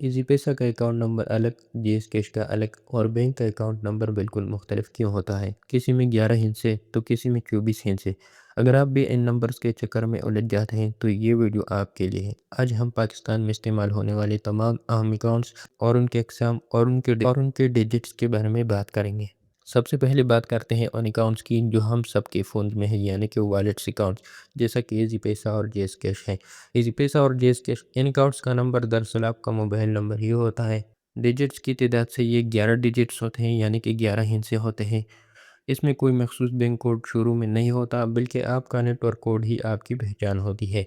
Easy پیسہ کا account number الگ، جی ایس کیش کا الگ اور بینک کا اکاؤنٹ نمبر بالکل مختلف کیوں ہوتا ہے؟ کسی میں 11 ہندسے تو کسی میں 24 ہندسے۔ اگر آپ بھی ان نمبرز کے چکر میں الجھ جاتے ہیں تو یہ ویڈیو آپ کے لیے ہے۔ آج ہم پاکستان میں استعمال ہونے والے تمام اہم اکاؤنٹس اور ان کے اقسام اور ان کے ڈیجٹس کے بارے میں بات کریں گے۔ سب سے پہلے بات کرتے ہیں ان اکاؤنٹس کی جو ہم سب کے فون میں ہیں، یعنی کہ والیٹس اکاؤنٹس، جیسا کہ ایزی پیسہ اور جی ایس کیش ہے۔ ایزی پیسہ اور جی ایس کیش ان اکاؤنٹس کا نمبر دراصل آپ کا موبائل نمبر ہی ہوتا ہے۔ ڈیجٹس کی تعداد سے یہ 11 ڈیجٹس ہوتے ہیں، یعنی کہ 11 ہندسے ہوتے ہیں۔ اس میں کوئی مخصوص بینک کوڈ شروع میں نہیں ہوتا، بلکہ آپ کا نیٹ ورک کوڈ ہی آپ کی پہچان ہوتی ہے۔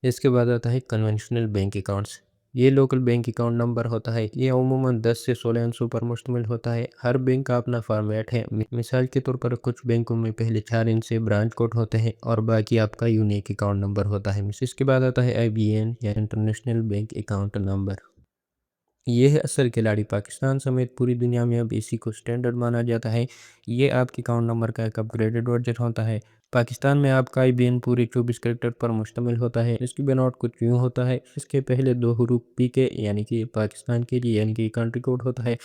اس کے بعد آتا ہے کنونشنل بینک اکاؤنٹس۔ یہ لوکل بینک اکاؤنٹ نمبر ہوتا ہے۔ یہ عموماً 10 سے 16 ہندسوں پر مشتمل ہوتا ہے۔ ہر بینک کا اپنا فارمیٹ ہے۔ مثال کے طور پر کچھ بینکوں میں پہلے 4 ہندسے برانچ کوڈ ہوتے ہیں اور باقی آپ کا یونیک اکاؤنٹ نمبر ہوتا ہے۔ اس کے بعد آتا ہے IBAN یا انٹرنیشنل بینک اکاؤنٹ نمبر۔ یہ ہے اصل کھلاڑی۔ پاکستان سمیت پوری دنیا میں اب اسی کو سٹینڈرڈ مانا جاتا ہے۔ یہ آپ کے اکاؤنٹ نمبر کا ایک اپ گریڈڈ ورژن ہوتا ہے۔ پاکستان میں آپ کا IBAN پورے 24 کریکٹر پر مشتمل ہوتا ہے۔ اس کی بناوٹ کچھ یوں ہوتا ہے۔ اس کے پہلے 2 حروف پی کے یعنی کہ پاکستان کے لیے یعنی کہ کنٹری کوڈ ہوتا ہے،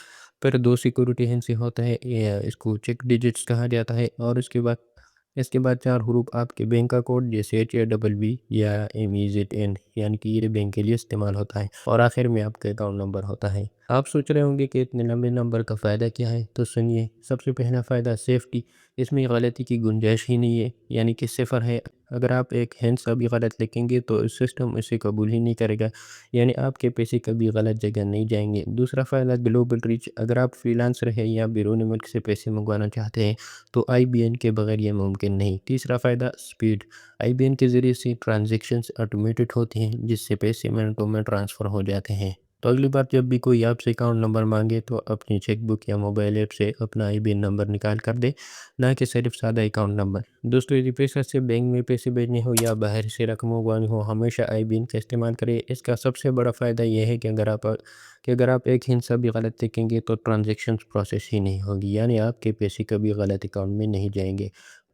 پھر 2 سیکورٹی ہندسے ہوتا ہے، اس کو چیک ڈیجٹس کہا جاتا ہے، اور اس کے بعد 4 حروف آپ کے بینک کا کوڈ جیسے HABB یا MEZN یعنی کہ یہ بینک کے لیے استعمال ہوتا ہے، اور آخر میں آپ کا اکاؤنٹ نمبر ہوتا ہے۔ آپ سوچ رہے ہوں گے کہ اتنے لمبے نمبر کا فائدہ کیا ہے، تو سنیے۔ سب سے پہلا فائدہ سیفٹی۔ اس میں غلطی کی گنجائش ہی نہیں ہے، یعنی کہ 0 ہے۔ اگر آپ ایک ہندسہ بھی غلط لکھیں گے تو سسٹم اسے قبول ہی نہیں کرے گا، یعنی آپ کے پیسے کبھی غلط جگہ نہیں جائیں گے۔ دوسرا فائدہ گلوبل ریچ۔ اگر آپ فری لانسر ہیں یا بیرون ملک سے پیسے منگوانا چاہتے ہیں تو IBAN کے بغیر یہ ممکن نہیں۔ تیسرا فائدہ سپیڈ۔ IBAN کے ذریعے سے ٹرانزیکشنز آٹومیٹڈ ہوتی ہیں، جس سے پیسے منٹوں میں ٹرانسفر ہو جاتے ہیں۔ تو اگلی بار جب بھی کوئی آپ سے اکاؤنٹ نمبر مانگے تو اپنی چیک بک یا موبائل ایپ سے اپنا IBAN نمبر نکال کر دے، نہ کہ صرف سادہ اکاؤنٹ نمبر۔ دوستو، ایزی پیسہ سے بینک میں پیسے بھیجنے ہو یا باہر سے رقم منگوانی ہو، ہمیشہ IBAN کا استعمال کریں۔ اس کا سب سے بڑا فائدہ یہ ہے کہ اگر آپ ایک ہندسہ بھی غلط لکھیں گے تو ٹرانزیکشنز پروسیس ہی نہیں ہوگی، یعنی آپ کے پیسے کبھی غلط اکاؤنٹ میں نہیں جائیں گے۔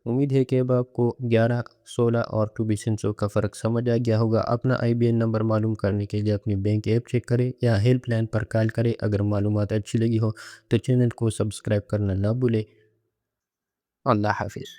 امید ہے کہ اب آپ کو 11، 16 اور 24 ہندسوں کا فرق سمجھ آ گیا ہوگا۔ اپنا IBAN نمبر معلوم کرنے کے لیے اپنی بینک ایپ چیک کریں یا ہیلپ لائن پر کال کریں۔ اگر معلومات اچھی لگی ہو تو چینل کو سبسکرائب کرنا نہ بھولیں۔ اللہ حافظ۔